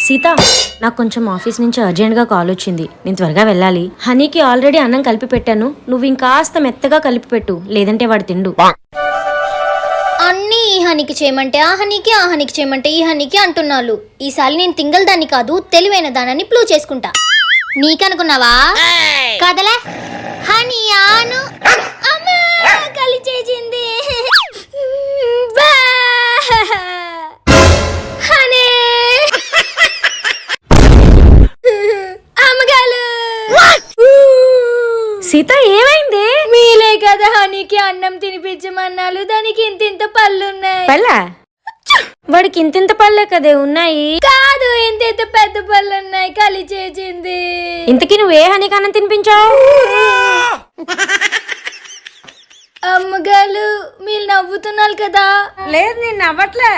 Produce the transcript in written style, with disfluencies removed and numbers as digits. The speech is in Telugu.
సీత, నాకు కొంచెం ఆఫీస్ నుంచి అర్జెంట్గా కాల్ వచ్చింది. నేను త్వరగా వెళ్ళాలి. హనీకి ఆల్రెడీ అన్నం కలిపి పెట్టాను. నువ్వు ఇంకాస్త మెత్తగా కలిపి పెట్టు, లేదంటే వాడు తిండు. అన్నీ ఈ హనీకి చేయమంటే ఆ హనీకి, ఆ హనీకి చేయమంటే ఈ హనీకి అంటున్నాను. ఈసారి నేను తింగల్ దాన్ని కాదు, తెలివైన దానని ప్రూవ్ చేసుకుంటా. నీకనుకున్నావా? కదలే హనీ ఆను. అమ్మా, కలి చేసింది. హనీ అమ్మగాలు. సీత, ఏమైంది? మీలే కదా హనీకి అన్నం తినిపించమన్నాలు. దానికి ఇంత పళ్ళున్నాయి. పళ్ళా? వాడికి ఇంతింత పళ్ళే కదే ఉన్నాయి. కాదు, ఇంత పెద్ద పళ్ళున్నాయి. కలి చేసింది. ఇంతకీ నువ్వు ఏ హనీకి అన్నం తినిపించావు? అమ్మగారు, మీరు నవ్వుతున్నారు కదా. లేదు, నేను నవ్వట్లే.